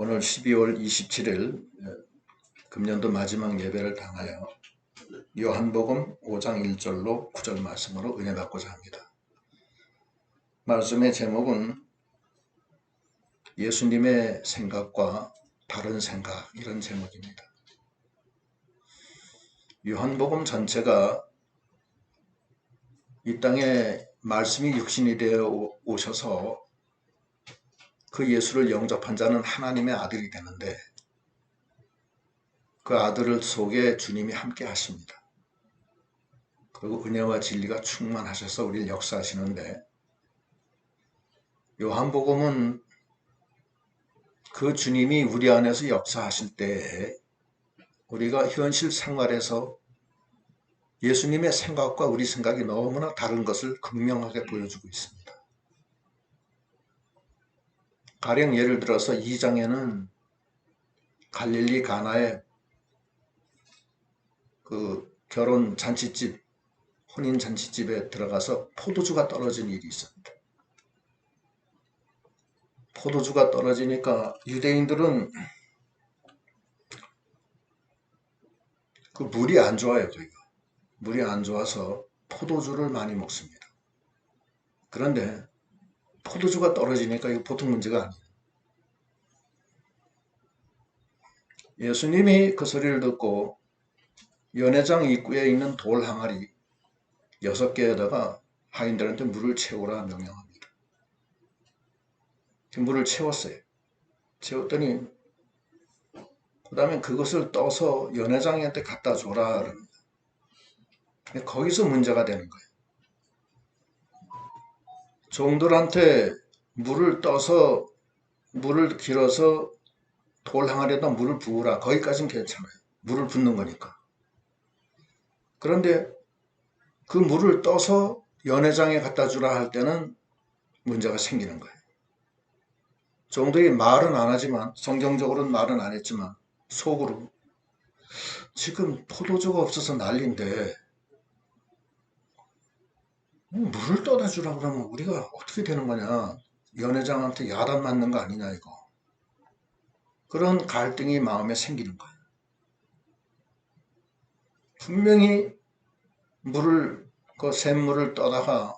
오늘 12월 27일 금년도 마지막 예배를 당하여 요한복음 5장 1절로 9절 말씀으로 은혜 받고자 합니다. 말씀의 제목은 예수님의 생각과 다른 생각, 이런 제목입니다. 요한복음 전체가 이 땅에 말씀이 육신이 되어 오셔서 그 예수를 영접한 자는 하나님의 아들이 되는데, 그 아들 속에 주님이 함께 하십니다. 그리고 은혜와 진리가 충만하셔서 우리를 역사하시는데, 요한복음은 그 주님이 우리 안에서 역사하실 때에 우리가 현실 생활에서 예수님의 생각과 우리 생각이 너무나 다른 것을 극명하게 보여주고 있습니다. 가령 예를 들어서 2장에는 갈릴리 가나의 그 결혼 잔치집, 혼인 잔치집에 들어가서 포도주가 떨어진 일이 있습니다. 포도주가 떨어지니까 유대인들은 그 물이 안 좋아요. 거기가 물이 안 좋아서 포도주를 많이 먹습니다. 그런데 포도주가 떨어지니까 이거 보통 문제가 아니에요. 예수님이 그 소리를 듣고 연회장 입구에 있는 돌 항아리 6개에다가 하인들한테 물을 채우라 명령합니다. 물을 채웠어요. 채웠더니 그 다음에 그것을 떠서 연회장한테 갖다 줘라 그럽니다. 거기서 문제가 되는 거예요. 종들한테 물을 떠서 물을 길어서 돌 항아리에다 물을 부으라, 거기까지는 괜찮아요. 물을 붓는 거니까. 그런데 그 물을 떠서 연회장에 갖다 주라 할 때는 문제가 생기는 거예요. 종들이 말은 안 하지만, 성경적으로는 말은 안 했지만 속으로 지금 포도주가 없어서 난리인데 물을 떠다 주라 그러면 우리가 어떻게 되는 거냐, 연회장한테 야단 맞는 거 아니냐, 이거. 그런 갈등이 마음에 생기는 거예요. 분명히 물을, 그 샘물을 떠다가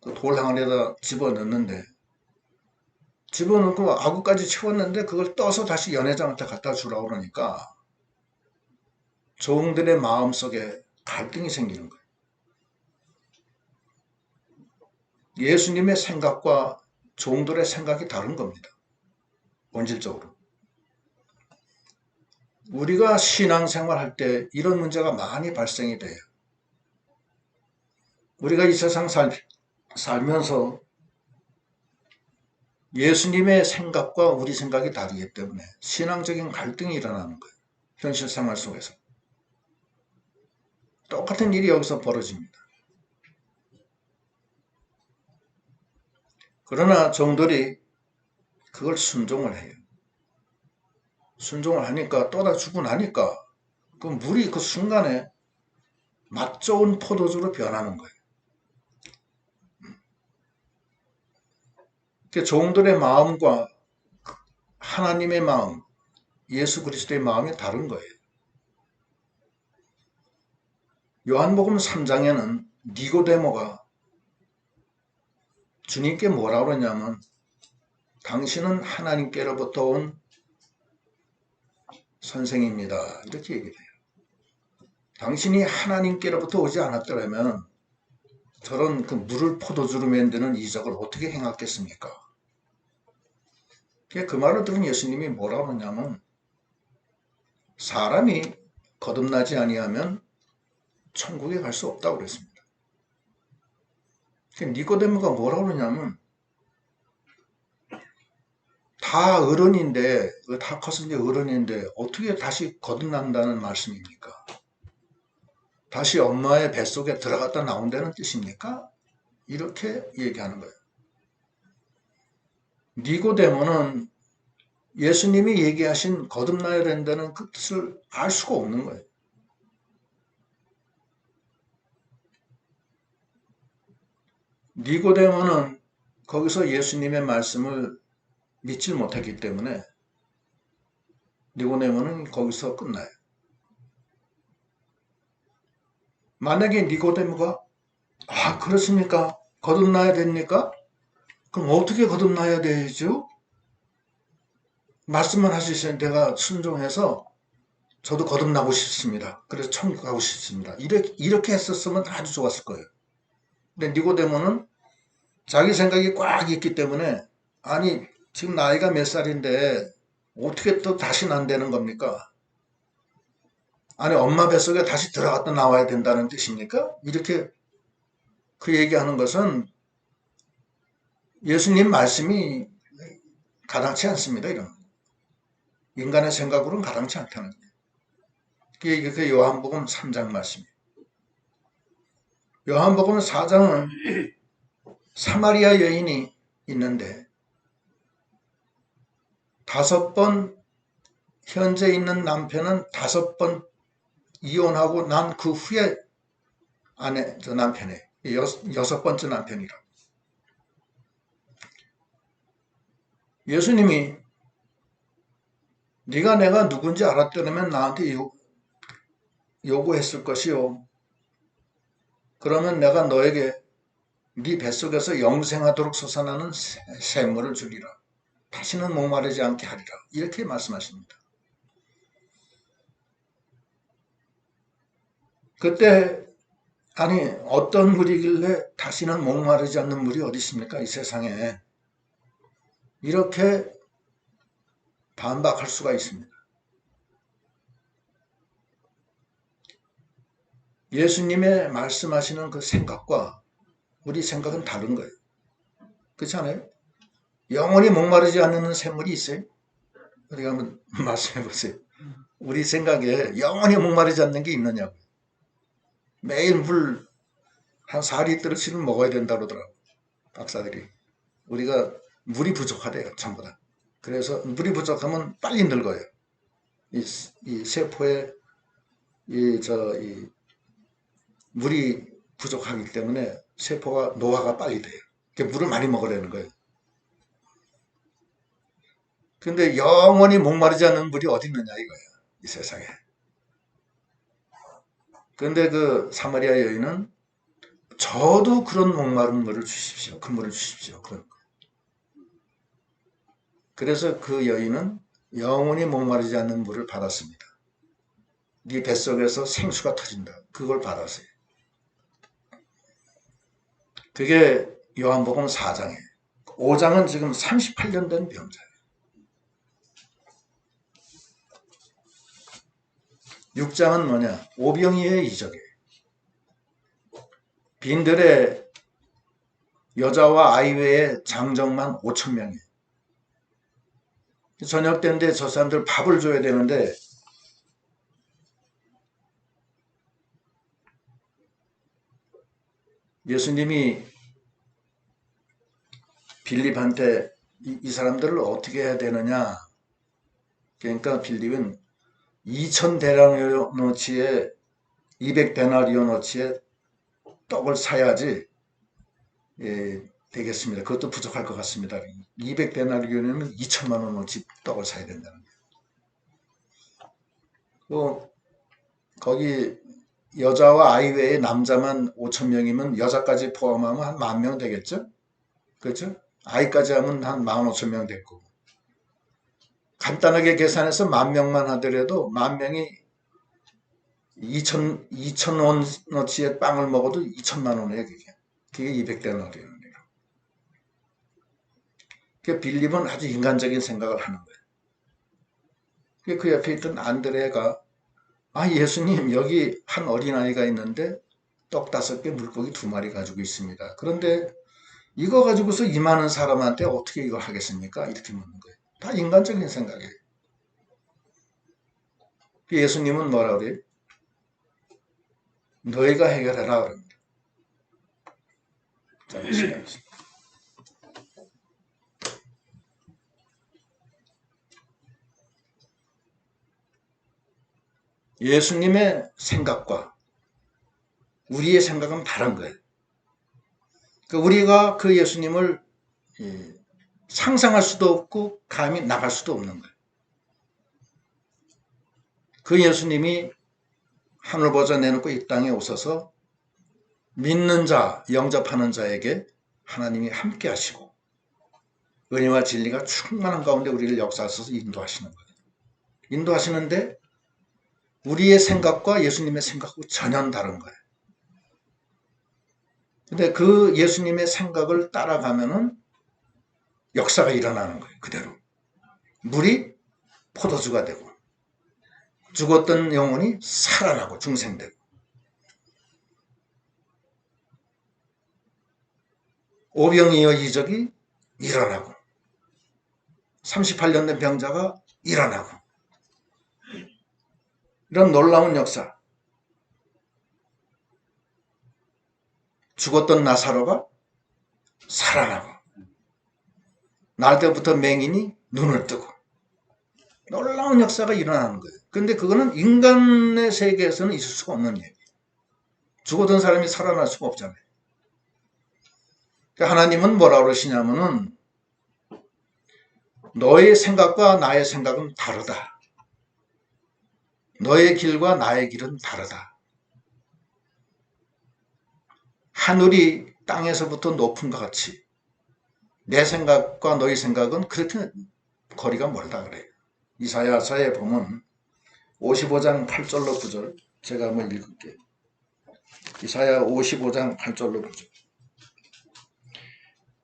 그 돌 항아리에다 집어넣는데, 집어넣고 아구까지 채웠는데 그걸 떠서 다시 연회장한테 갖다 주라고 그러니까 종들의 마음속에 갈등이 생기는 거예요. 예수님의 생각과 종들의 생각이 다른 겁니다. 본질적으로. 우리가 신앙생활 할 때 이런 문제가 많이 발생이 돼요. 우리가 이 세상 살면서 예수님의 생각과 우리 생각이 다르기 때문에 신앙적인 갈등이 일어나는 거예요. 현실 생활 속에서. 똑같은 일이 여기서 벌어집니다. 그러나 종들이 그걸 순종을 해요. 순종을 하니까, 떠다 주고 나니까 그 물이 그 순간에 맛 좋은 포도주로 변하는 거예요. 종들의 마음과 하나님의 마음, 예수 그리스도의 마음이 다른 거예요. 요한복음 3장에는 니고데모가 주님께 뭐라고 그러냐면, 당신은 하나님께로부터 온 선생입니다, 이렇게 얘기해요. 당신이 하나님께로부터 오지 않았더라면 저런 그 물을 포도주로 만드는 이적을 어떻게 행했겠습니까? 그 말을 들은 예수님이 뭐라고 하냐면, 사람이 거듭나지 아니하면 천국에 갈 수 없다고 그랬습니다. 니고데모가 뭐라고 그러냐면, 다 어른인데, 다 컸을 때 어른인데 어떻게 다시 거듭난다는 말씀입니까? 다시 엄마의 뱃속에 들어갔다 나온다는 뜻입니까? 이렇게 얘기하는 거예요. 니고데모는 예수님이 얘기하신 거듭나야 된다는 그 뜻을 알 수가 없는 거예요. 니고데모는 거기서 예수님의 말씀을 믿지 못했기 때문에 니고데모는 거기서 끝나요. 만약에 니고데모가 그렇습니까? 거듭나야 됩니까? 그럼 어떻게 거듭나야 되죠? 말씀만 하시면 내가 순종해서 저도 거듭나고 싶습니다. 그래서 천국 가고 싶습니다. 이렇게 했었으면 아주 좋았을 거예요. 근데 니고데모는 자기 생각이 꽉 있기 때문에 아니 지금 나이가 몇 살인데 어떻게 또 다시는 안 되는 겁니까? 아니 엄마 뱃속에 다시 들어갔다 나와야 된다는 뜻입니까? 이렇게 그 얘기하는 것은 예수님 말씀이 가당치 않습니다. 이런 인간의 생각으로는 가당치 않다는 거예요. 그게 그 요한복음 3장 말씀이에요. 요한복음 4장은 사마리아 여인이 있는데 5번 현재 있는 남편은 5번 이혼하고 난 그 후에 저 남편이 6번째 남편이라. 예수님이 네가 내가 누군지 알았더라면 나한테 요구했을 것이요. 그러면 내가 너에게 네 뱃속에서 영생하도록 솟아나는 샘물을 주리라. 다시는 목마르지 않게 하리라. 이렇게 말씀하십니다. 그때 아니 어떤 물이길래 다시는 목마르지 않는 물이 어디 있습니까? 이 세상에. 이렇게 반박할 수가 있습니다. 예수님의 말씀하시는 그 생각과 우리 생각은 다른 거예요. 그렇지 않아요? 영원히 목마르지 않는 샘물이 있어요? 우리가 한번 말씀해 보세요. 우리 생각에 영원히 목마르지 않는 게 있느냐고. 매일 물 한 4리터씩은 먹어야 된다고 그러더라고요. 박사들이. 우리가 물이 부족하대요. 전부 다. 그래서 물이 부족하면 빨리 늙어요. 이 세포에 물이 부족하기 때문에 세포가 노화가 빨리 돼요. 그러니까 물을 많이 먹으라는 거예요. 근데 영원히 목마르지 않는 물이 어디 있느냐 이거예요. 이 세상에. 근데 그 사마리아 여인은 저도 그런 목마른 물을 주십시오. 그 물을 주십시오. 그런 거. 그래서 그 여인은 영원히 목마르지 않는 물을 받았습니다. 네 뱃속에서 생수가 터진다. 그걸 받았어요. 그게 요한복음 4장이에요. 5장은 지금 38년 된 병자예요. 6장은 뭐냐? 오병이의 이적이에요. 빈들의 여자와 아이 외에 장정만 5,000명이에요. 저녁 때인데 저 사람들 밥을 줘야 되는데 예수님이 빌립한테 이 사람들을 어떻게 해야 되느냐. 그러니까 빌립은 2,000데나리오너치에 200데나리오너치에 떡을 사야지 되겠습니다. 그것도 부족할 것 같습니다. 200데나리오면 2천만 원어치 떡을 사야 된다는 거예요. 또 거기 여자와 아이 외에 남자만 5,000명이면 여자까지 포함하면 한 10,000명 되겠죠? 그렇죠? 아이까지 하면 한 15,000명 될 거고. 간단하게 계산해서 10,000명만 하더라도 10,000명이 2,000원어치의 빵을 먹어도 2천만 원이에요. 그게 200데나리온이에요. 그 빌립은 아주 인간적인 생각을 하는 거예요. 그 옆에 있던 안드레가 예수님 여기 한 어린아이가 있는데 떡 5개 물고기 2마리 가지고 있습니다. 그런데 이거 가지고서 이 많은 사람한테 어떻게 이걸 하겠습니까? 이렇게 묻는 거예요. 다 인간적인 생각이에요. 예수님은 뭐라 그래요? 너희가 해결해라 그럽니다. 잠시만요. 예수님의 생각과 우리의 생각은 다른 거예요. 우리가 그 예수님을 상상할 수도 없고 감히 나갈 수도 없는 거예요. 그 예수님이 하늘 보좌 내놓고 이 땅에 오셔서 믿는 자, 영접하는 자에게 하나님이 함께 하시고 은혜와 진리가 충만한 가운데 우리를 역사하셔서 인도하시는 거예요. 인도하시는데 우리의 생각과 예수님의 생각하고 전혀 다른 거예요. 근데 그 예수님의 생각을 따라가면은 역사가 일어나는 거예요. 그대로. 물이 포도주가 되고 죽었던 영혼이 살아나고 중생되고 오병이어 이적이 일어나고 38년 된 병자가 일어나고 이런 놀라운 역사. 죽었던 나사로가 살아나고 날 때부터 맹인이 눈을 뜨고 놀라운 역사가 일어나는 거예요. 근데 그거는 인간의 세계에서는 있을 수가 없는 얘기예요. 죽었던 사람이 살아날 수가 없잖아요. 하나님은 뭐라 그러시냐면은 너의 생각과 나의 생각은 다르다. 너의 길과 나의 길은 다르다. 하늘이 땅에서부터 높은 것 같이 내 생각과 너의 생각은 그렇게 거리가 멀다 그래요. 이사야서에 보면 55장 8절로 9절 제가 한번 읽을게요. 이사야 55장 8절로 9절.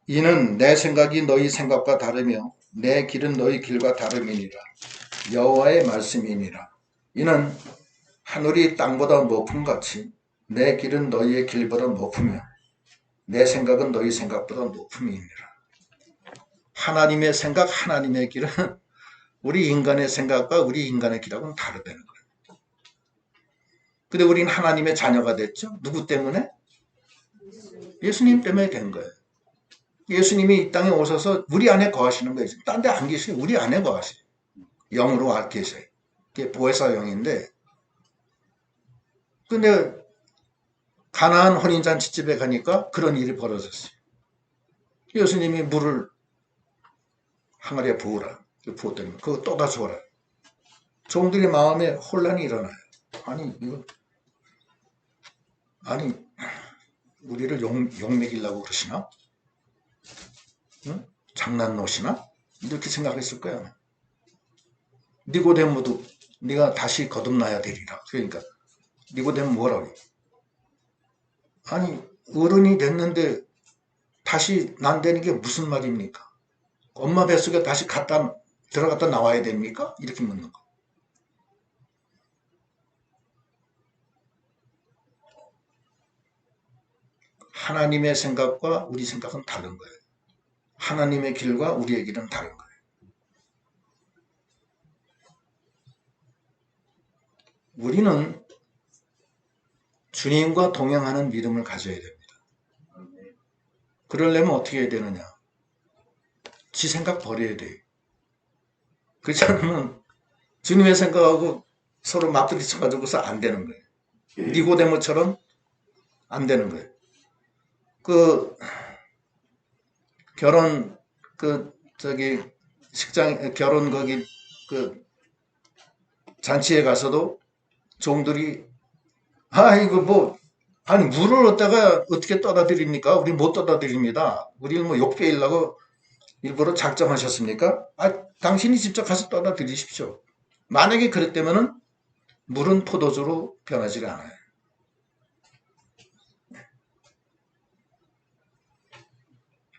이는 내 생각이 너희 생각과 다르며 내 길은 너희 길과 다름이니라. 여호와의 말씀이니라. 이는 하늘이 땅보다 높음 같이 내 길은 너희의 길보다 높으며 내 생각은 너희 생각보다 높음이니라. 하나님의 생각, 하나님의 길은 우리 인간의 생각과 우리 인간의 길하고는 다르다는 거예요. 근데 우리는 하나님의 자녀가 됐죠. 누구 때문에? 예수님 때문에 된 거예요. 예수님이 이 땅에 오셔서 우리 안에 거하시는 거예요. 딴 데 안 계시고 우리 안에 거하세요. 영으로 계셔요. 그게 보혜사 영인데 근데 가나안 혼인잔치집에 가니까 그런 일이 벌어졌어요. 예수님이 물을 항아리에 부으라. 부었더니 그거 떠다 주어라. 종들의 마음에 혼란이 일어나요. 아니 우리를 욕먹이려고 그러시나? 응? 장난 놓으시나? 이렇게 생각했을 거야. 니고데모도 네가 다시 거듭나야 되리라. 그러니까 니고데모 뭐라고? 아니 어른이 됐는데 다시 난다는 게 무슨 말입니까? 엄마 뱃속에 다시 들어갔다 나와야 됩니까? 이렇게 묻는 거. 하나님의 생각과 우리 생각은 다른 거예요. 하나님의 길과 우리의 길은 다른 거예요. 우리는 주님과 동행하는 믿음을 가져야 됩니다. 그러려면 어떻게 해야 되느냐? 지 생각 버려야 돼요. 그렇지 않으면 주님의 생각하고 서로 맞부딪혀가지고서 안 되는 거예요. 니고데모처럼 안 되는 거예요. 결혼 결혼 거기 잔치에 가서도 종들이 아니 물을 얻다가 어떻게 떠다 드립니까? 우리 못 떠다 드립니다. 우리는 뭐 욕 빼려고 일부러 작정하셨습니까? 당신이 직접 가서 떠다 드리십시오. 만약에 그랬다면은 물은 포도주로 변하지 않아요.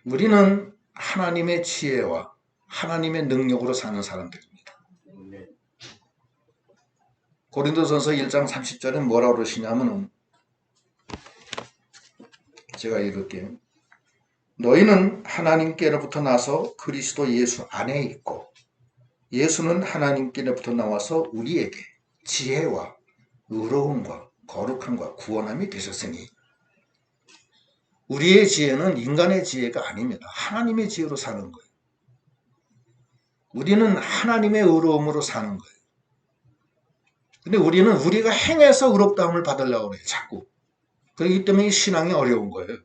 우리는 하나님의 지혜와 하나님의 능력으로 사는 사람들입니다. 고린도전서 1장 30절에 뭐라고 그러시냐면은 제가 읽을게요. 너희는 하나님께로부터 나서 그리스도 예수 안에 있고 예수는 하나님께로부터 나와서 우리에게 지혜와 의로움과 거룩함과 구원함이 되셨으니 우리의 지혜는 인간의 지혜가 아닙니다. 하나님의 지혜로 사는 거예요. 우리는 하나님의 의로움으로 사는 거예요. 근데 우리는 우리가 행해서 의롭다함을 받으려고 해요. 자꾸. 그렇기 때문에 신앙이 어려운 거예요.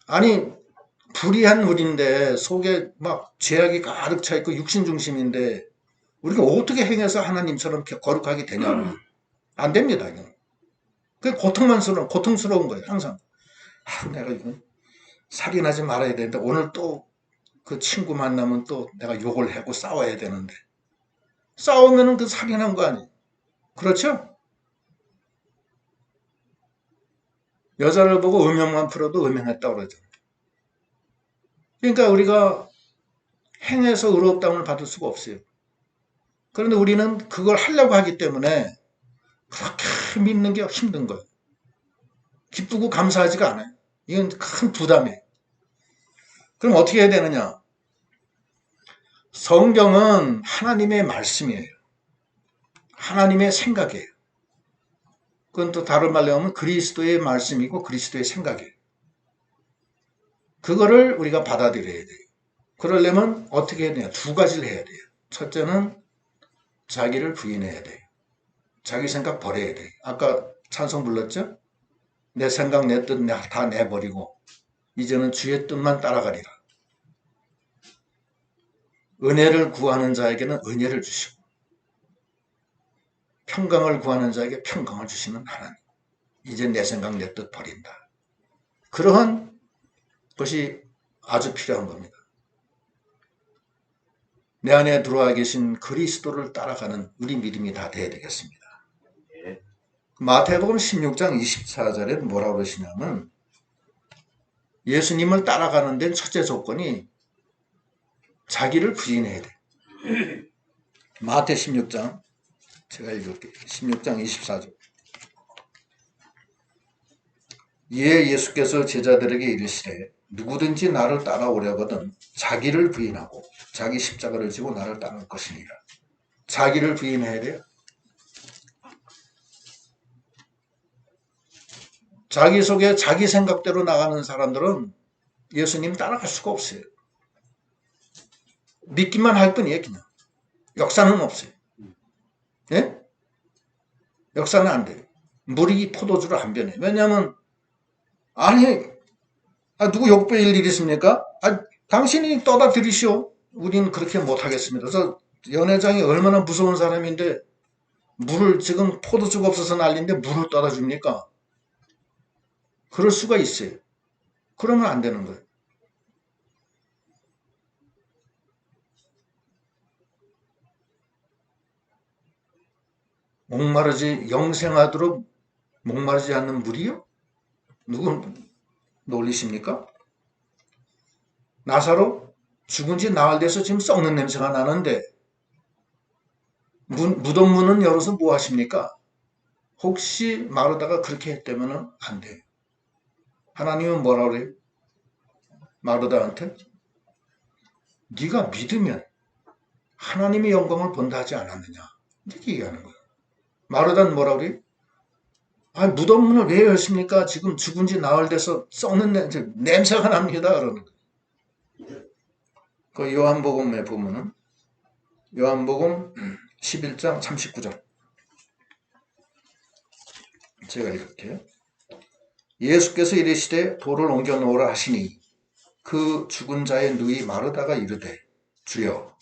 아니 불의한 우리인데 속에 막 죄악이 가득 차 있고 육신 중심인데 우리가 어떻게 행해서 하나님처럼 거룩하게 되냐고. 안 됩니다. 이건. 그게 고통스러운 거예요. 항상. 내가 이건 살인하지 말아야 되는데 오늘 또 그 친구 만나면 또 내가 욕을 하고 싸워야 되는데 싸우면은 그 살인한 거 아니에요. 그렇죠? 여자를 보고 음영만 풀어도 음행했다고 그러죠. 그러니까 우리가 행해서 의롭다움을 받을 수가 없어요. 그런데 우리는 그걸 하려고 하기 때문에 그렇게 믿는 게 힘든 거예요. 기쁘고 감사하지가 않아요. 이건 큰 부담이에요. 그럼 어떻게 해야 되느냐? 성경은 하나님의 말씀이에요. 하나님의 생각이에요. 그건 또 다른 말로 하면 그리스도의 말씀이고 그리스도의 생각이에요. 그거를 우리가 받아들여야 돼요. 그러려면 어떻게 해야 되냐? 두 가지를 해야 돼요. 첫째는 자기를 부인해야 돼요. 자기 생각 버려야 돼요. 아까 찬송 불렀죠? 내 생각 내 뜻 다 내버리고 이제는 주의 뜻만 따라가리라. 은혜를 구하는 자에게는 은혜를 주시고 평강을 구하는 자에게 평강을 주시는 하나님. 이제 내 생각 내 뜻 버린다. 그러한 것이 아주 필요한 겁니다. 내 안에 들어와 계신 그리스도를 따라가는 우리 믿음이 다 돼야 되겠습니다. 마태복음 16장 24절에 뭐라고 그러시냐면 예수님을 따라가는 데는 첫째 조건이 자기를 부인해야 돼. 마태 16장 제가 읽을게요. 16장 24절. 이에 예수께서 제자들에게 이르시되 누구든지 나를 따라오려거든 자기를 부인하고 자기 십자가를 지고 나를 따를 것이니라. 자기를 부인해야 돼요. 자기 속에 자기 생각대로 나가는 사람들은 예수님 따라갈 수가 없어요. 믿기만 할 뿐이에요. 그냥. 역사는 없어요. 예? 역사는 안 돼요. 물이 포도주로 안 변해요. 왜냐하면 아니 누구 욕배일 일이 있습니까? 당신이 떠다 들이시오. 우리는 그렇게 못하겠습니다. 그래서 연회장이 얼마나 무서운 사람인데 물을 지금 포도주가 없어서 난리인데 물을 떠다 줍니까? 그럴 수가 있어요. 그러면 안 되는 거예요. 목마르지 영생하도록 목마르지 않는 물이요? 누구 놀리십니까? 나사로 죽은 지 나흘 돼서 지금 썩는 냄새가 나는데 무덤 문은 열어서 뭐 하십니까? 혹시 마르다가 그렇게 했다면 안 돼요. 하나님은 뭐라 그래요? 마르다한테 네가 믿으면 하나님의 영광을 본다 하지 않았느냐 이렇게 얘기하는 거예요. 마르다는 뭐라 그래요? 무덤 문을 왜 열십니까? 지금 죽은 지 나흘 돼서 썩는 냄새가 납니다. 그러는 거예요. 그 요한복음에 보면은 요한복음 11장 39절 제가 읽을게요. 예수께서 이르시되 돌을 옮겨 놓으라 하시니 그 죽은 자의 누이 마르다가 이르되 주여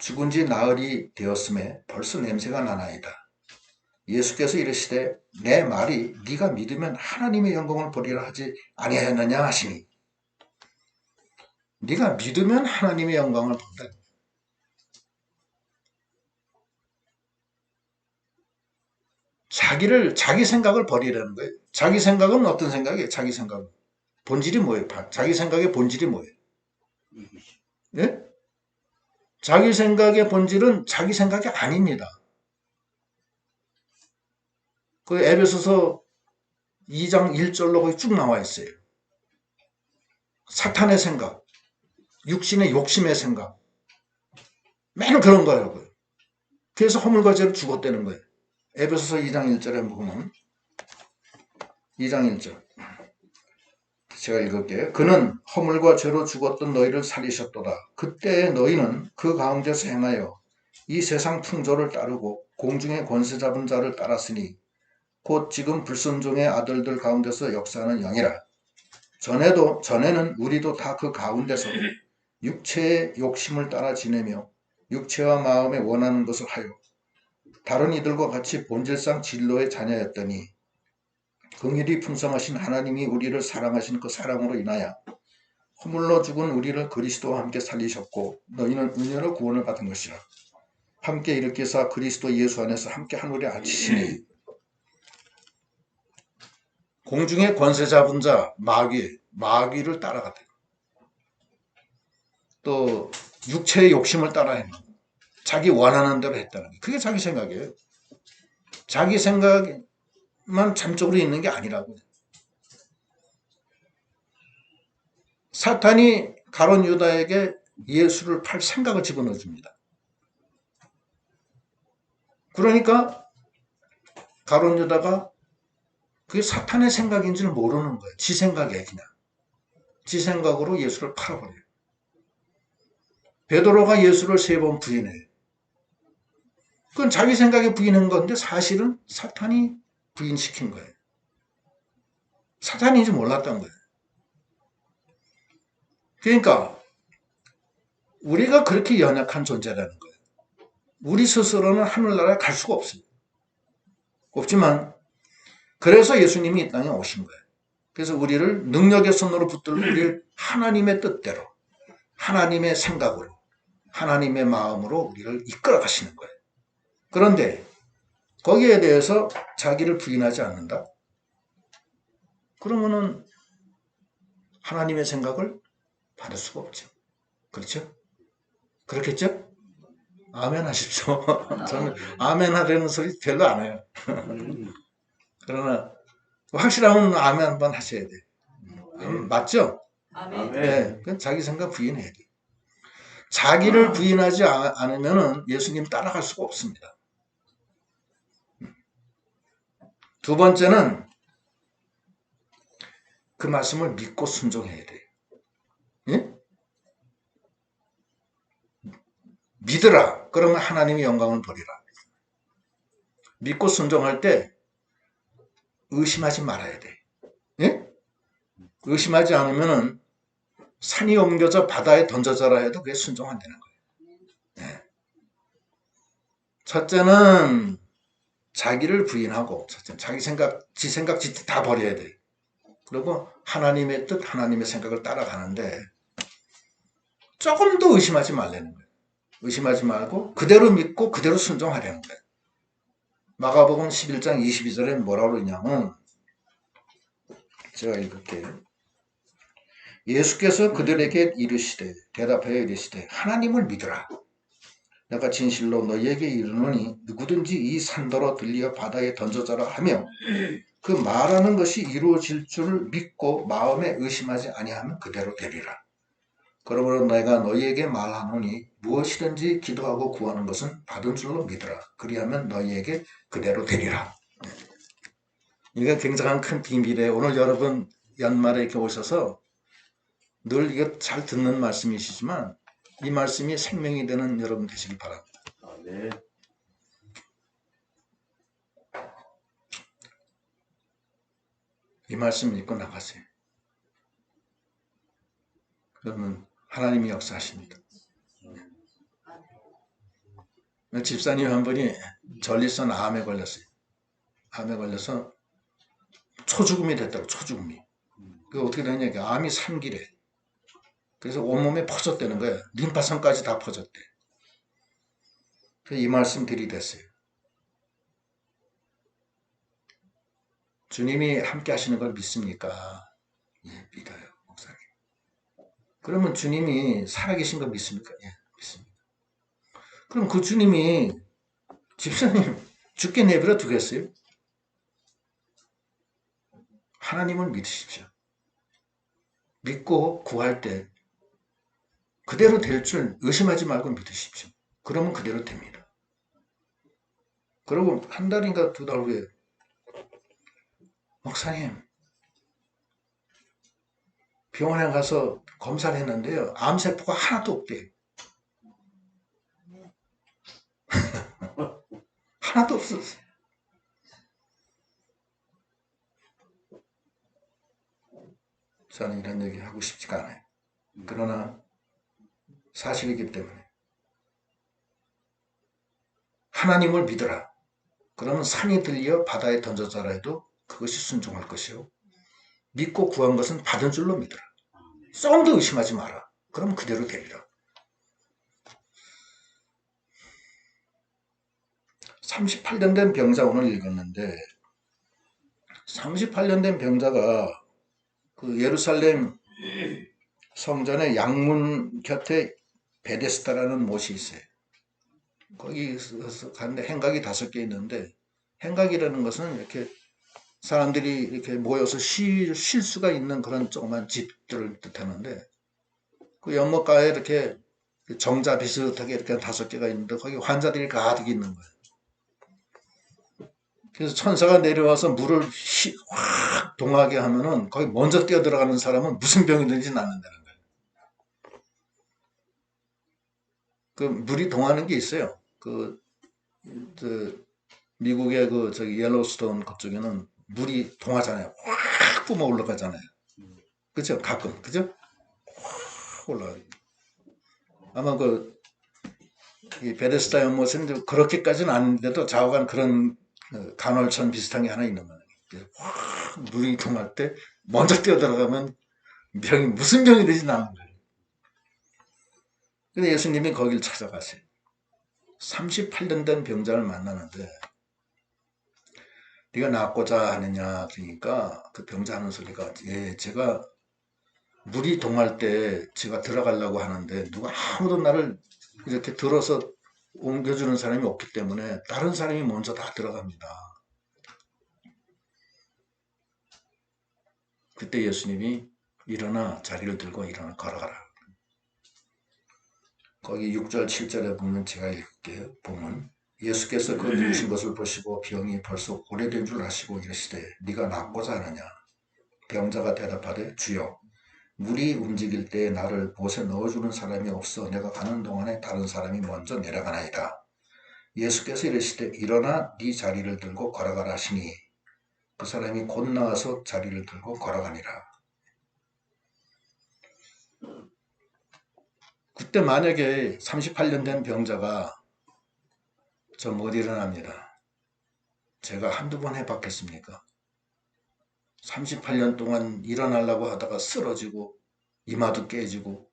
죽은 지 나흘이 되었음에 벌써 냄새가 나나이다. 예수께서 이르시되 내 말이 네가 믿으면 하나님의 영광을 보리라 하지 아니하였느냐 하시니 네가 믿으면 하나님의 영광을 본다. 자기 생각을 버리라는 거예요. 자기 생각은 어떤 생각이에요? 자기 생각은 본질이 뭐예요? 자기 생각의 본질이 뭐예요? 예? 자기 생각의 본질은 자기 생각이 아닙니다. 그 에베소서 2장 1절로 거기 쭉 나와 있어요. 사탄의 생각, 육신의 욕심의 생각, 맨 그런 거예요. 그래서 허물과 죄로 죽었다는 거예요. 에베소서 2장 1절에 보면 2장 1절 제가 읽을게요. 그는 허물과 죄로 죽었던 너희를 살리셨도다. 그때 너희는 그 가운데서 행하여 이 세상 풍조를 따르고 공중의 권세 잡은 자를 따랐으니 곧 지금 불순종의 아들들 가운데서 역사하는 영이라. 전에는 우리도 다 그 가운데서 육체의 욕심을 따라 지내며 육체와 마음에 원하는 것을 하여 다른 이들과 같이 본질상 진로의 자녀였더니 긍휼이 풍성하신 하나님이 우리를 사랑하신 그 사랑으로 인하여 허물로 죽은 우리를 그리스도와 함께 살리셨고 너희는 은혜로 구원을 받은 것이라. 함께 일으키사 그리스도 예수 안에서 함께 하늘에 앉히시니 공중의 권세 잡은 자 마귀를 따라갔다. 또 육체의 욕심을 따라했는 거. 자기 원하는 대로 했다는 게 그게 자기 생각이에요. 자기 생각만 잠적으로 있는 게 아니라고. 사탄이 가룟 유다에게 예수를 팔 생각을 집어넣어 줍니다. 그러니까 가룟 유다가 그게 사탄의 생각인지를 모르는 거예요. 지 생각이에요. 그냥. 지 생각으로 예수를 팔아버려요. 베드로가 예수를 3번 부인해요. 그건 자기 생각에 부인한 건데 사실은 사탄이 부인시킨 거예요. 사탄인지 몰랐던 거예요. 그러니까 우리가 그렇게 연약한 존재라는 거예요. 우리 스스로는 하늘나라에 갈 수가 없어요. 없지만 그래서 예수님이 이 땅에 오신 거예요. 그래서 우리를 능력의 손으로 붙들고 우리를 하나님의 뜻대로 하나님의 생각으로 하나님의 마음으로 우리를 이끌어 가시는 거예요. 그런데 거기에 대해서 자기를 부인하지 않는다? 그러면은 하나님의 생각을 받을 수가 없죠. 그렇죠? 그렇겠죠? 아멘 하십시오. 저는 아멘 하려는 소리 별로 안 해요. 그러나 확실하면 아멘 한번 하셔야 돼요. 맞죠? 아멘. 네, 그건 자기 생각 부인해야 돼요. 자기를 부인하지 않으면 예수님 따라갈 수가 없습니다. 두 번째는 그 말씀을 믿고 순종해야 돼요. 예? 믿으라. 그러면 하나님의 영광을 버리라. 믿고 순종할 때 의심하지 말아야 돼. 예? 의심하지 않으면 산이 옮겨져 바다에 던져져라 해도 그게 순종 안 되는 거예요. 예. 첫째는 자기를 부인하고, 첫째는 자기 생각, 지 생각, 지 뜻 다 버려야 돼. 그리고 하나님의 뜻, 하나님의 생각을 따라가는데 조금 더 의심하지 말라는 거예요. 의심하지 말고 그대로 믿고 그대로 순종하려는 거예요. 마가복음 11장 22절에 뭐라고 그러냐면 제가 읽을게요. 예수께서 그들에게 이르시되 대답하여 이르시되 하나님을 믿으라. 내가 진실로 너희에게 이르노니 누구든지 이 산더러 들려 바다에 던져져라 하며 그 말하는 것이 이루어질 줄 믿고 마음에 의심하지 아니하면 그대로 되리라. 그러므로 내가 너희에게 말하노니 무엇이든지 기도하고 구하는 것은 받은 줄로 믿으라. 그리하면 너희에게 그대로 되리라. 이게 굉장한 큰 비밀이에요. 오늘 여러분 연말에 이렇게 오셔서 늘 이거 잘 듣는 말씀이시지만 이 말씀이 생명이 되는 여러분 되시길 바랍니다. 네. 이 말씀 믿고 나가세요. 그러면 하나님이 역사하십니다. 집사님 한 분이 전립선 암에 걸렸어요. 암에 걸려서 초죽음이 됐다고, 초죽음이. 그게 어떻게 되냐니까 암이 3기래. 그래서 온몸에 퍼졌다는 거예요. 림파선까지 다 퍼졌대. 그래서 이 말씀 들이댔어요. 주님이 함께 하시는 걸 믿습니까? 예, 믿어요, 목사님. 그러면 주님이 살아계신 걸 믿습니까? 예, 믿습니다. 그럼 그 주님이 집사님 죽게 내버려 두겠어요? 하나님을 믿으십시오. 믿고 구할 때 그대로 될 줄 의심하지 말고 믿으십시오. 그러면 그대로 됩니다. 그리고 한 달인가 2달 후에 목사님 병원에 가서 검사를 했는데요. 암세포가 하나도 없대요. 하나도 없었어요. 저는 이런 얘기 하고 싶지가 않아요. 그러나 사실이기 때문에 하나님을 믿어라. 그러면 산이 들려 바다에 던져져라 해도 그것이 순종할 것이요. 믿고 구한 것은 받은 줄로 믿어라. 썩도 의심하지 마라. 그럼 그대로 되리라. 38년 된 병자 오늘 읽었는데 38년 된 병자가 그 예루살렘 성전의 양문 곁에 베데스다라는 못이 있어요. 거기서 갔는데 행각이 5개 있는데 행각이라는 것은 이렇게 사람들이 이렇게 모여서 쉴 수가 있는 그런 조그만 집들을 뜻하는데 그 연못가에 이렇게 정자 비슷하게 이렇게 5개가 있는데 거기 환자들이 가득 있는 거예요. 그래서 천사가 내려와서 물을 확 동하게 하면은 거기 먼저 뛰어 들어가는 사람은 무슨 병이든지 낫는다는 거예요. 그 물이 동하는 게 있어요. 미국의 저기 옐로스톤 그쪽에는 물이 동하잖아요. 확 뿜어 올라가잖아요. 그죠? 가끔, 그죠? 확 올라가요. 아마 이 베데스다 연못은 그렇게까지는 아닌데도 좌우간 그런 간헐천 비슷한 게 하나 있는 거예요. 확 물이 동할 때 먼저 뛰어 들어가면 무슨 병이든지 나는 거예요. 근데 예수님이 거길 찾아가세요. 38년 된 병자를 만나는데 네가 낫고자 하느냐 그러니까 그 병자 하는 소리가 예, 제가 물이 동할 때 제가 들어가려고 하는데 누가 아무도 나를 이렇게 들어서 옮겨주는 사람이 없기 때문에 다른 사람이 먼저 다 들어갑니다. 그때 예수님이 일어나 자리를 들고 일어나 걸어가라. 거기 6절 7절에 보면 제가 읽을게요. 보면 예수께서 그 누우신 것을 보시고 병이 벌써 오래된 줄 아시고 이르시되 네가 낫고자 하느냐. 병자가 대답하되 주여 물이 움직일 때 나를 못에 넣어주는 사람이 없어 내가 가는 동안에 다른 사람이 먼저 내려가나이다. 예수께서 이르시되 일어나 네 자리를 들고 걸어가라 하시니 그 사람이 곧 나와서 자리를 들고 걸어가니라. 그때 만약에 38년 된 병자가 저 못 일어납니다. 제가 한두 번 해봤겠습니까? 38년 동안 일어나려고 하다가 쓰러지고 이마도 깨지고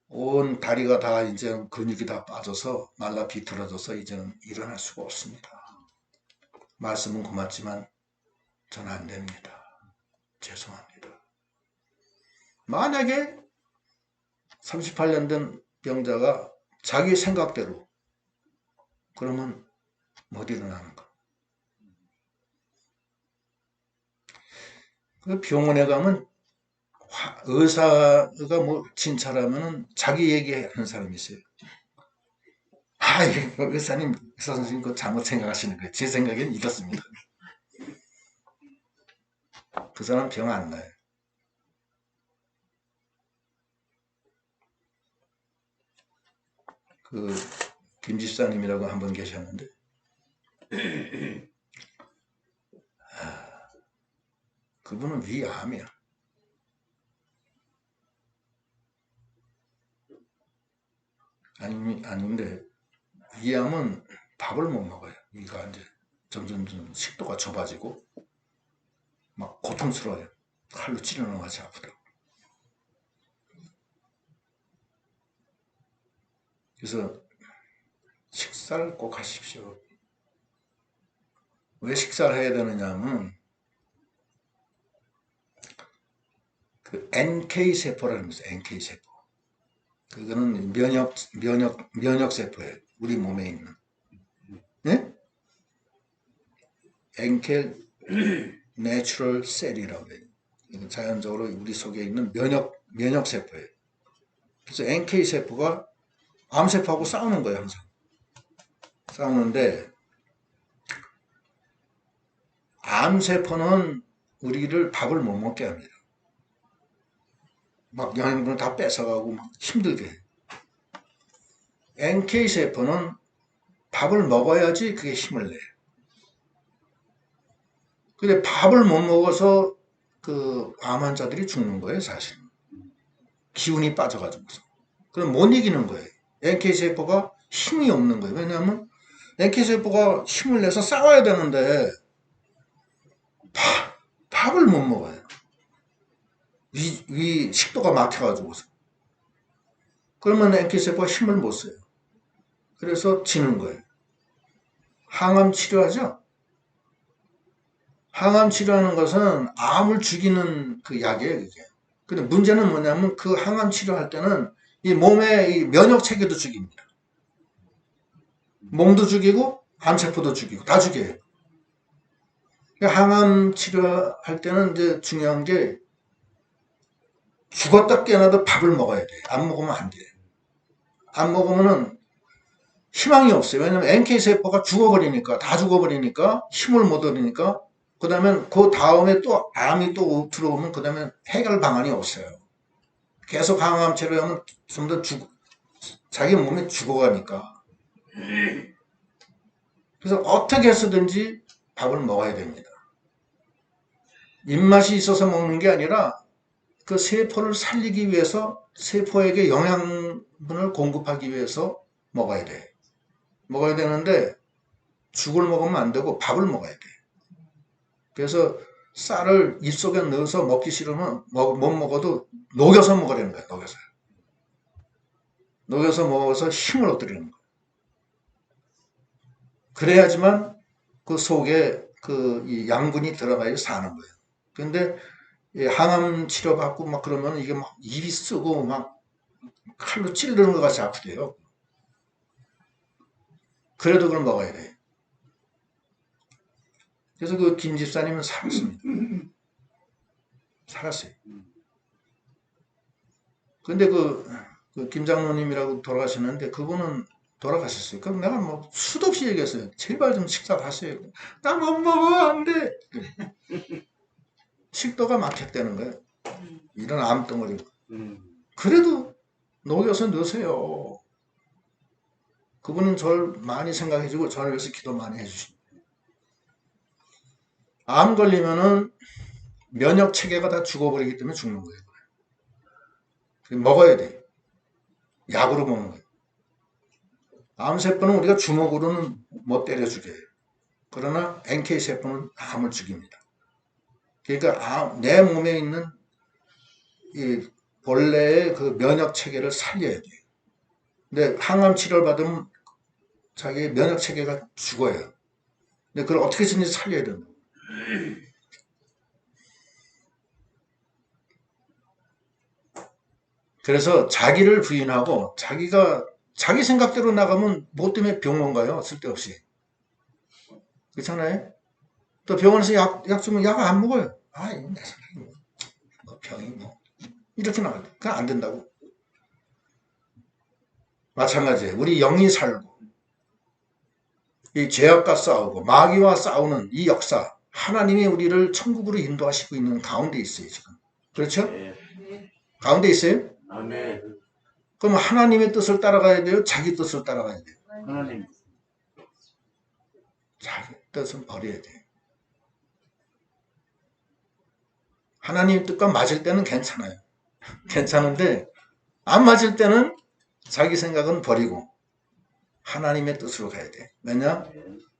온 다리가 다 이제 근육이 다 빠져서 말라 비틀어져서 이제는 일어날 수가 없습니다. 말씀은 고맙지만 저는 안 됩니다. 죄송합니다. 만약에 38년 된 병자가 자기 생각대로 그러면 못 일어나는가? 그 병원에 가면 의사가 뭐 진찰하면은 자기 얘기하는 사람이 있어요. 아, 의사님, 의사 선생님 그거 잘못 생각하시는 거예요. 제 생각에는 이렇습니다. 그 사람 병 안 나요. 김 집사님이라고 한 분 계셨는데 그분은 위암이야. 아닌데 위암은 밥을 못 먹어요. 위가 이제 점점 식도가 좁아지고 막 고통스러워요. 칼로 찌르는 것 같이 아프다고. 그래서 식사를 꼭 하십시오. 왜 식사를 해야 되느냐 하면 그 NK세포라는 게 있어요. NK세포. 그거는 면역세포예요. 우리 몸에 있는. 네? NK 내추럴 셀이라고 해요. 자연적으로 우리 속에 있는 면역세포예요. 그래서 NK세포가 암세포하고 싸우는 거예요, 항상. 싸우는데, 암세포는 우리를 밥을 못 먹게 합니다. 막 영양분을 다 뺏어가고 막 힘들게 해요. NK세포는 밥을 먹어야지 그게 힘을 내요. 근데 밥을 못 먹어서 그 암 환자들이 죽는 거예요, 사실은. 기운이 빠져가지고. 그럼 못 이기는 거예요. NK세포가 힘이 없는 거예요. 왜냐하면 NK세포가 힘을 내서 싸워야 되는데 밥을 못 먹어요. 위 식도가 막혀가지고서. 그러면 NK세포가 힘을 못 써요. 그래서 지는 거예요. 항암 치료하죠? 항암 치료하는 것은 암을 죽이는 그 약이에요, 이게. 근데 문제는 뭐냐면 그 항암 치료할 때는 이 몸의 이 면역 체계도 죽입니다. 몸도 죽이고 암세포도 죽이고 다 죽여요. 항암 치료할 때는 이제 중요한 게 죽었다 깨어나도 밥을 먹어야 돼. 안 먹으면 안 돼. 안 먹으면은 희망이 없어요. 왜냐면 NK세포가 죽어버리니까, 다 죽어버리니까, 힘을 못 얻으니까, 그 다음에 그 다음에 또 암이 또 들어오면 그 다음에 해결 방안이 없어요. 계속 항암 치료하면 좀 더 자기 몸이 죽어가니까. 그래서 어떻게 해서든지 밥을 먹어야 됩니다. 입맛이 있어서 먹는 게 아니라 그 세포를 살리기 위해서 세포에게 영양분을 공급하기 위해서 먹어야 돼. 먹어야 되는데 죽을 먹으면 안 되고 밥을 먹어야 돼. 그래서 쌀을 입속에 넣어서 먹기 싫으면 못 먹어도 녹여서 먹으려는 거야. 녹여서 먹어서 힘을 얻으려는 거야. 그래야지만 그 속에 그 이 양분이 들어가야 사는 거예요. 근데 항암 치료 받고 막 그러면 이게 막 입이 쓰고 막 칼로 찌르는 것 같이 아프대요. 그래도 그걸 먹어야 돼. 그래서 그 김 집사님은 살았습니다. 살았어요. 근데 그 김장로님이라고 돌아가셨는데 그분은 돌아가셨어요. 그럼 내가 뭐 수도 없이 얘기했어요. 제발 좀 식사를 하세요. 나 못 먹어 안 돼. 식도가 막혔다는 거예요. 이런 암덩어리. 그래도 녹여서 넣으세요. 그분은 저를 많이 생각해주고 저를 위해서 기도 많이 해주십니다. 암 걸리면은 면역 체계가 다 죽어버리기 때문에 죽는 거예요. 먹어야 돼. 약으로 먹는 거예요. 암세포는 우리가 주먹으로는 못 때려 죽여요. 그러나 NK세포는 암을 죽입니다. 그러니까 내 몸에 있는 이 본래의 그 면역 체계를 살려야 돼요. 근데 항암 치료를 받으면 자기 면역 체계가 죽어요. 근데 그걸 어떻게든지 살려야 된다. 그래서 자기를 부인하고 자기 생각대로 나가면 뭐 때문에 병원 가요? 쓸데없이. 그렇잖아요? 또 병원에서 약 주면 약 안 먹어요. 아, 이거 내 생각이 뭐 병이 뭐 이렇게 나가요. 그건 안 된다고. 마찬가지예요. 우리 영이 살고 이 죄악과 싸우고 마귀와 싸우는 이 역사, 하나님이 우리를 천국으로 인도하시고 있는 가운데 있어요. 지금. 그렇죠? 네. 가운데 있어요? 아멘. 그럼 하나님의 뜻을 따라가야 돼요? 자기 뜻을 따라가야 돼요? 하나님. 자기 뜻은 버려야 돼요. 하나님 뜻과 맞을 때는 괜찮아요. 괜찮은데 안 맞을 때는 자기 생각은 버리고 하나님의 뜻으로 가야 돼. 왜냐?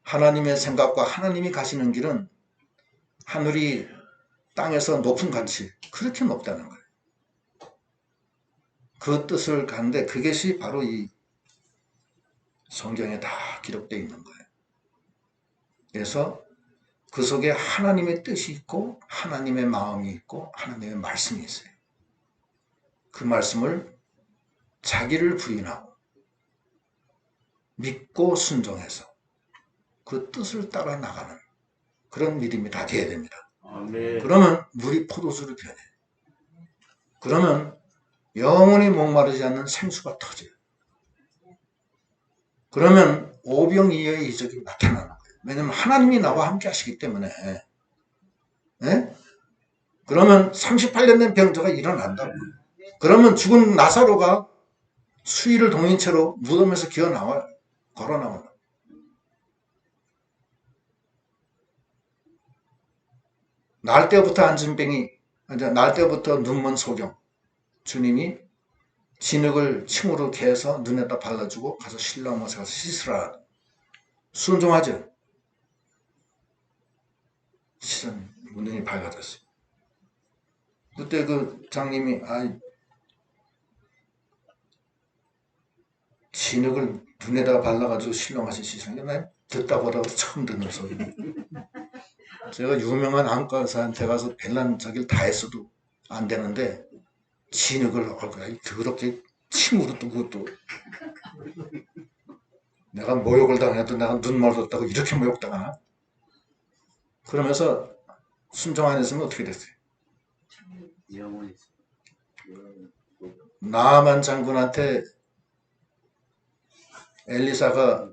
하나님의 생각과 하나님이 가시는 길은 하늘이 땅에서 높은 같이 그렇게 높다는 거예요. 그 뜻을 가는데 그것이 바로 이 성경에 다 기록되어 있는 거예요. 그래서 그 속에 하나님의 뜻이 있고 하나님의 마음이 있고 하나님의 말씀이 있어요. 그 말씀을 자기를 부인하고 믿고 순종해서 그 뜻을 따라 나가는 그런 믿음이 다 돼야 됩니다. 아멘. 그러면 물이 포도주로 변해. 그러면 영원히 목마르지 않는 생수가 터져요. 그러면 오병이어의 이적이 나타나는 거예요. 왜냐하면 하나님이 나와 함께 하시기 때문에. 네? 그러면 38년 된 병자가 일어난다고. 그러면 죽은 나사로가 수의를 동인 채로 무덤에서 기어 나와요. 걸어 나와요. 날 때부터 앉은 병이, 날 때부터 눈먼 소경. 주님이 진흙을 침으로 개서 눈에다 발라주고 가서 실로암에 가서 씻으라. 순종하죠. 실은 눈이 밝아졌어요. 그때 그 장님이 진흙을 눈에다가 발라가지고 실롱하신 시선이 난 듣다 보다 처음 듣는 소리. 제가 유명한 안과 의사한테 가서 별난 저기를 다 했어도 안 되는데 진흙을 얼굴에 더럽게 침으로 또 그것도 내가 모욕을 당해도 내가 눈 멀었다고 이렇게 모욕당하나? 그러면서 순종 안 했으면 어떻게 됐어요? 나만 장군한테 엘리사가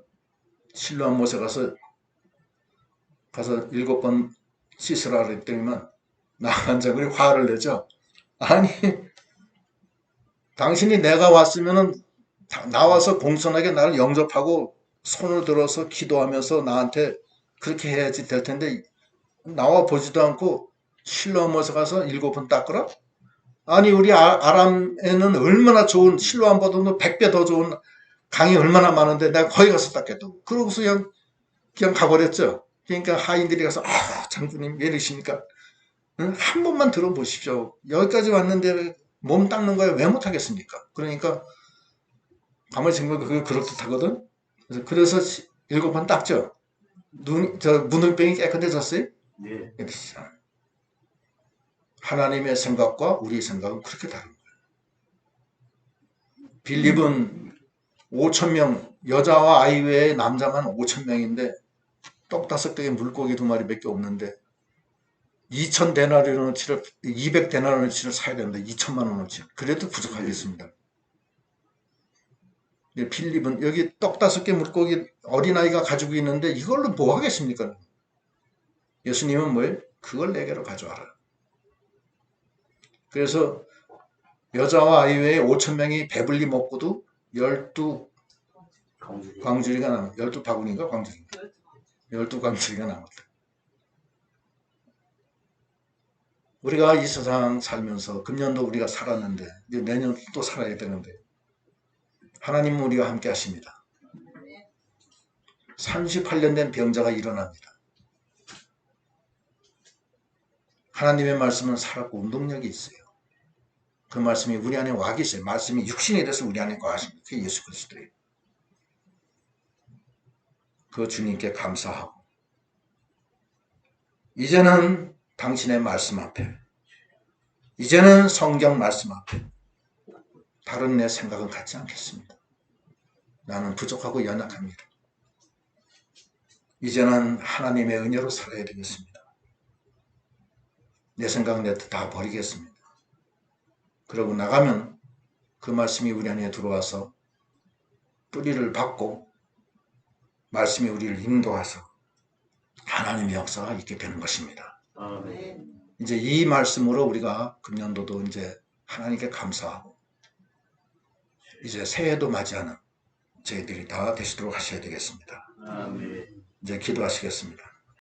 실로암 못에 가서 7번 씻으라 그랬더니만 나만 장군이 화를 내죠. 아니 당신이 내가 왔으면은 나와서 공손하게 나를 영접하고 손을 들어서 기도하면서 나한테 그렇게 해야지 될 텐데 나와 보지도 않고 실로암 못에 가서 7번 닦으라? 아니 우리 아람에는 얼마나 좋은 실로암보다도 100배 더 좋은 강이 얼마나 많은데 내가 거기 가서 닦겠다고. 그러고서 그냥 가버렸죠. 그러니까 하인들이 가서 장군님 왜 이러십니까? 응? 한 번만 들어보십시오. 여기까지 왔는데 몸 닦는 거에 왜 못하겠습니까? 그러니까 가만히 생각하면 그게 그럴듯하거든. 그래서 7번 닦죠. 문둥병이 깨끗해졌어요? 네. 하나님의 생각과 우리의 생각은 그렇게 다른 거예요. 빌립은 5,000명, 여자와 아이 외에 남자만 5,000명인데 떡 5개에 물고기 2마리밖에 없는데 2,000데나리온어치를 200데나리온어치를 사야 되는데 2천만 원어치. 그래도 부족하겠습니다. 빌립은 여기 떡 5개 물고기 어린아이가 가지고 있는데 이걸로 뭐 하겠습니까? 예수님은 뭐예요? 그걸 내게로 가져와라. 그래서 여자와 아이 외에 5,000명이 배불리 먹고도 12광주리가 남았다. 12바구니인가 광주리인가? 12광주리가 남았다. 우리가 이 세상 살면서 금년도 우리가 살았는데 이제 내년 또 살아야 되는데 하나님은 우리가 함께 하십니다. 38년 된 병자가 일어납니다. 하나님의 말씀은 살았고 운동력이 있어요. 그 말씀이 우리 안에 와 계세요. 말씀이 육신이 돼서 우리 안에 와 계십니다. 그게 예수 그리스도예요. 그 주님께 감사하고 이제는 당신의 말씀 앞에 이제는 성경 말씀 앞에 다른 내 생각은 갖지 않겠습니다. 나는 부족하고 연약합니다. 이제는 하나님의 은혜로 살아야 되겠습니다. 내 생각 내 뜻 다 버리겠습니다. 그러고 나가면 그 말씀이 우리 안에 들어와서 뿌리를 받고 말씀이 우리를 인도해서 하나님의 역사가 있게 되는 것입니다. 아멘. 이제 이 말씀으로 우리가 금년도도 이제 하나님께 감사하고 이제 새해도 맞이하는 저희들이 다 되시도록 하셔야 되겠습니다. 아멘. 이제 기도하시겠습니다.